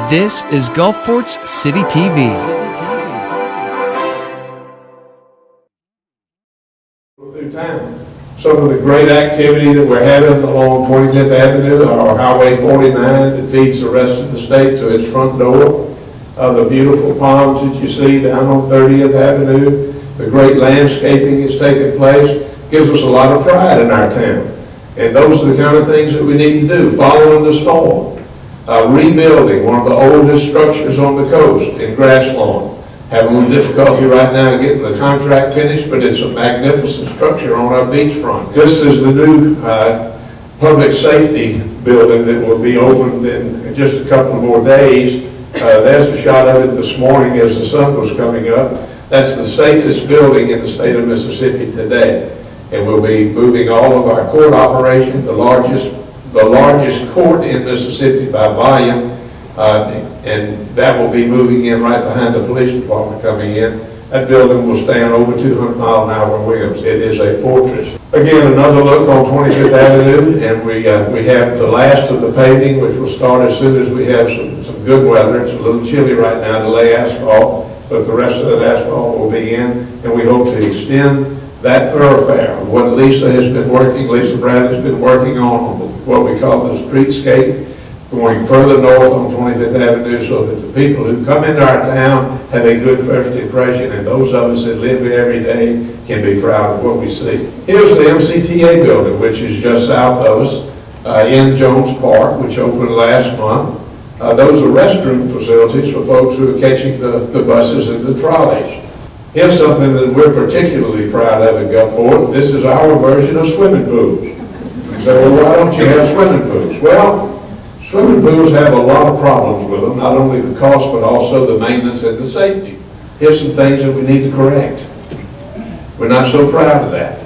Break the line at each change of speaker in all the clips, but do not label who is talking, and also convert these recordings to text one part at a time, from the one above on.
This is Gulfport's City TV.
Through town. Some of the great activity that we're having along 25th Avenue, or Highway 49 that feeds the rest of the state to its front door, the beautiful palms that you see down on 30th Avenue, the great landscaping that's taking place, gives us a lot of pride in our town. And those are the kind of things that we need to do, following the storm. Rebuilding one of the oldest structures on the coast in Grasslawn. Having a little difficulty right now getting the contract finished, but it's a magnificent structure on our beachfront. This is the new public safety building that will be opened in just a couple more days. There's a shot of it this morning as the sun was coming up. That's the safest building in the state of Mississippi today. And we'll be moving all of our court operation, the largest court in Mississippi by volume, and that will be moving in right behind the police department coming in. That building will stand over 200-mile-an-hour winds. It is a fortress. Again, another look on 25th Avenue, and we have the last of the paving, which will start as soon as we have some good weather. It's a little chilly right now to lay asphalt, but the rest of that asphalt will be in, and we hope to extend that thoroughfare. What Lisa Bradley's been working on what we call the streetscape, going further north on 25th Avenue so that the people who come into our town have a good first impression, and those of us that live there every day can be proud of what we see. Here's the MCTA building, which is just south of us in Jones Park, which opened last month. Those are restroom facilities for folks who are catching the buses and the trolleys. Here's something that we're particularly proud of at Gulfport. This is our version of swimming pools. You say, well, why don't you have swimming pools? Well, swimming pools have a lot of problems with them, not only the cost, but also the maintenance and the safety. Here's some things that we need to correct. We're not so proud of that.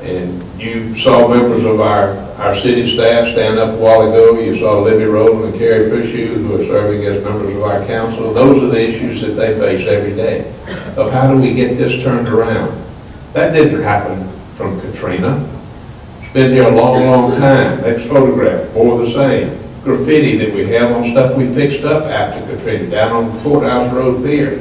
And you saw members of our city staff stand up a while ago. You saw Libby Rowland and Carrie Fishew, who are serving as members of our council. Those are the issues that they face every day, of how do we get this turned around. That didn't happen from Katrina. It's been here a long, long time. Next photograph, more of the same. Graffiti that we have on stuff we fixed up after Katrina, down on Courthouse Road Pier.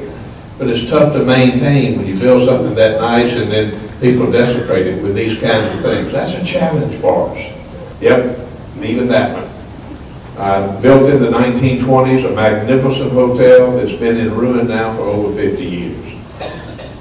But it's tough to maintain when you build something that nice and then people desecrate it with these kinds of things. That's a challenge for us. Yep, and even that one. Built in the 1920s, a magnificent hotel that's been in ruin now for over 50 years.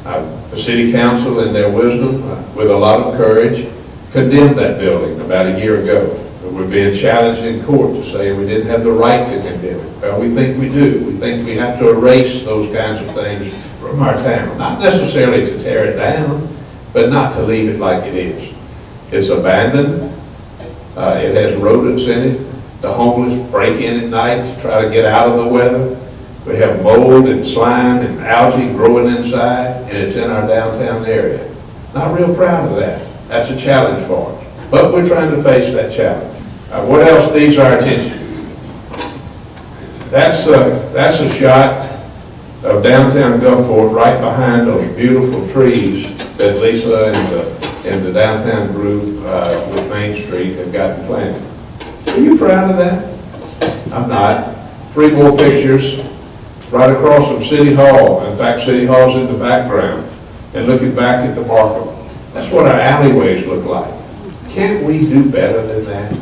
The city council, in their wisdom, with a lot of courage, condemned that building about a year ago. We're being challenged in court to say we didn't have the right to condemn it. Well, we think we do. We think we have to erase those kinds of things from our town. Not necessarily to tear it down, but not to leave it like it is. It's abandoned. It has rodents in it. The homeless break in at night to try to get out of the weather. We have mold and slime and algae growing inside, and it's in our downtown area. Not real proud of that. That's a challenge for us. But we're trying to face that challenge. What else needs our attention? That's a shot of downtown Gulfport right behind those beautiful trees that Lisa and the downtown group with Main Street have gotten planted. Are you proud of that? I'm not. 3 more pictures right across from City Hall. In fact, City Hall's in the background. And looking back at the Markham. That's what our alleyways look like. Can't we do better than that?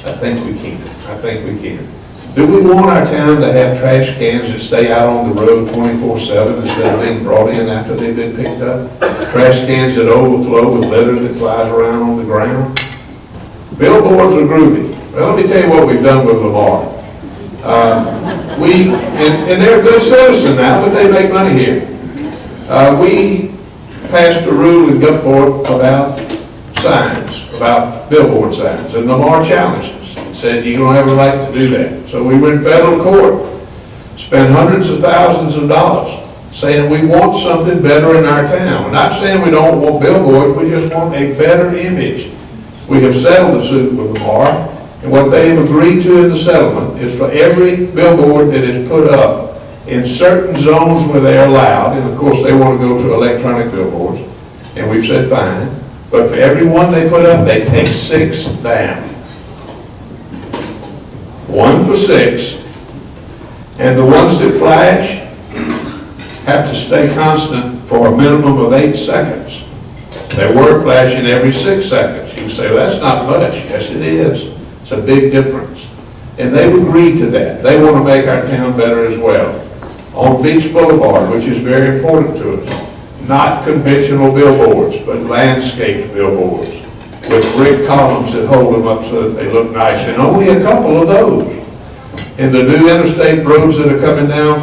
I think we can. I think we can. Do we want our town to have trash cans that stay out on the road 24/7 instead of being brought in after they've been picked up? Trash cans that overflow with litter that flies around on the ground? Billboards are groovy. Well, let me tell you what we've done with Lamar. And they're a good citizen now, but they make money here. We passed a rule in Gulfport about signs, about billboard signs, and Lamar challenged us and said, you don't have a right to do that. So we were in federal court, spent hundreds of thousands of dollars saying we want something better in our town. We're not saying we don't want billboards, we just want a better image. We have settled the suit with Lamar, and what they have agreed to in the settlement is for every billboard that is put up in certain zones where they are allowed, and of course they want to go to electronic billboards, and we've said fine, but for every one they put up, they take 6 down. 1 for 6, And the ones that flash have to stay constant for a minimum of 8 seconds. They were flashing every 6 seconds. You can say, well, that's not much. Yes, it is. It's a big difference. And they've agreed to that. They want to make our town better as well. On Beach Boulevard, which is very important to us, not conventional billboards, but landscaped billboards with brick columns that hold them up so that they look nice, and only a couple of those. In the new interstate roads that are coming down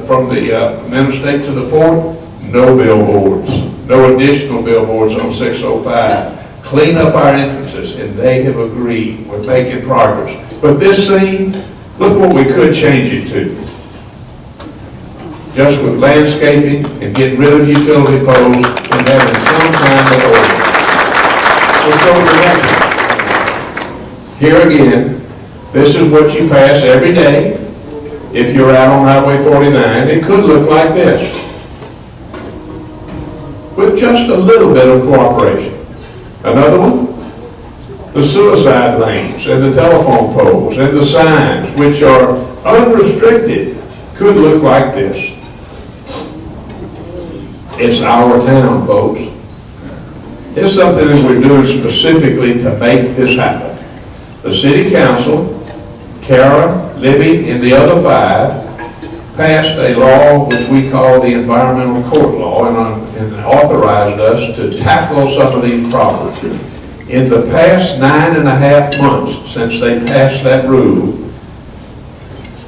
from the interstate to the port, no billboards, no additional billboards on 605. Clean up our entrances, and they have agreed. We're making progress. But this scene, look what we could change it to. Just with landscaping and getting rid of utility poles and having some kind of order. Let's go to the next one. Here again, this is what you pass every day. If you're out on Highway 49, it could look like this. With just a little bit of cooperation. Another one, the suicide lanes and the telephone poles and the signs, which are unrestricted, could look like this. It's our town, folks. It's something that we're doing specifically to make this happen. The city council, Kara, Libby, and the other 5 passed a law which we call the environmental court law and authorized us to tackle some of these problems. In the past 9.5 months since they passed that rule,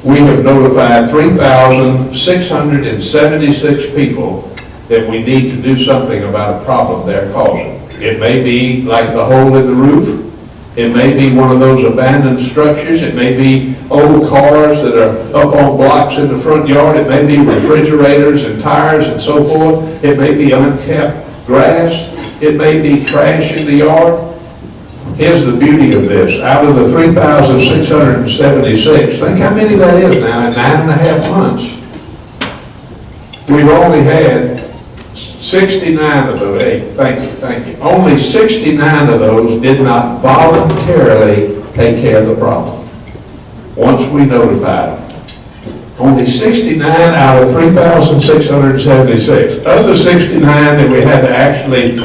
we have notified 3,676 people that we need to do something about a problem they're causing. It may be like the hole in the roof. It may be one of those abandoned structures. It may be old cars that are up on blocks in the front yard. It may be refrigerators and tires and so forth. It may be unkept grass. It may be trash in the yard. Here's the beauty of this. Out of the 3,676, think how many that is now in 9.5 months. We've only had 69 of those, thank you. Only 69 of those did not voluntarily take care of the problem. Once we notified them. Only 69 out of 3,676. Of the 69 that we had to actually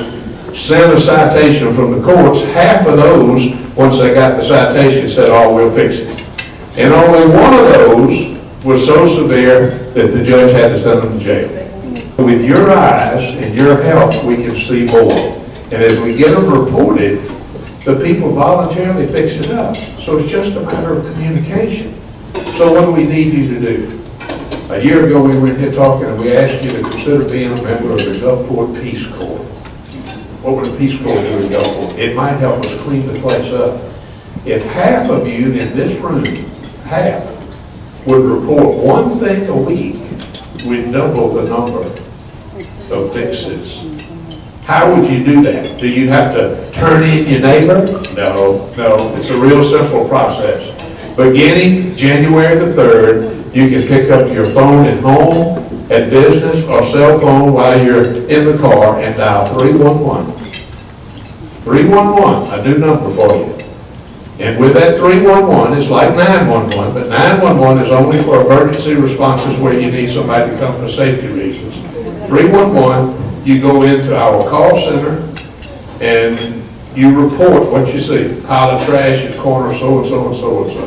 send a citation from the courts, half of those, once they got the citation, said, oh, we'll fix it. And only one of those was so severe that the judge had to send them to jail. With your eyes and your help, we can see more. And as we get them reported, the people voluntarily fix it up. So it's just a matter of communication. So what do we need you to do? A year ago, we were in here talking, and we asked you to consider being a member of the Gulfport Peace Corps. What would the Peace Corps do in Gulfport? It might help us clean the place up. If half of you in this room, half, would report one thing a week, we'd double the number of fixes. How would you do that? Do you have to turn in your neighbor? No. It's a real simple process. Beginning January the 3rd, you can pick up your phone at home, at business, or cell phone while you're in the car and dial 311. 311, a new number for you. And with that 311, it's like 911, but 911 is only for emergency responses where you need somebody to come for safety reasons. 311, you go into our call center and you report what you see. Pile of trash at corner so-and-so and so-and-so.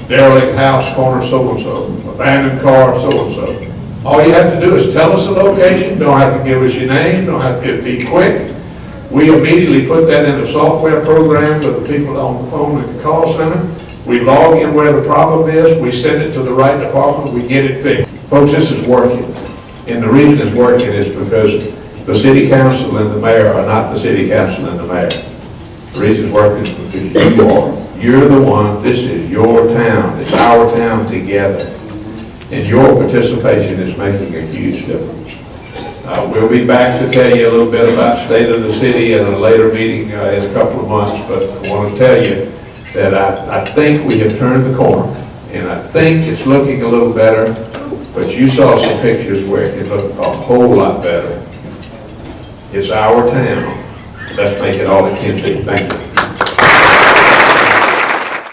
Derelict house, corner so-and-so. Abandoned car, so-and-so. All you have to do is tell us the location. Don't have to give us your name. Don't have to be quick. We immediately put that in a software program with the people on the phone at the call center. We log in where the problem is. We send it to the right department. We get it fixed. Folks, this is working. And the reason it's working is because the city council and the mayor are not the city council and the mayor. The reason it's working is because you are. You're the one. This is your town. It's our town together. And your participation is making a huge difference. We'll be back to tell you a little bit about state of the city in a later meeting in a couple of months, but I want to tell you that I think we have turned the corner, and I think it's looking a little better, but you saw some pictures where it looked a whole lot better. It's our town. Let's make it all it can be. Thank you.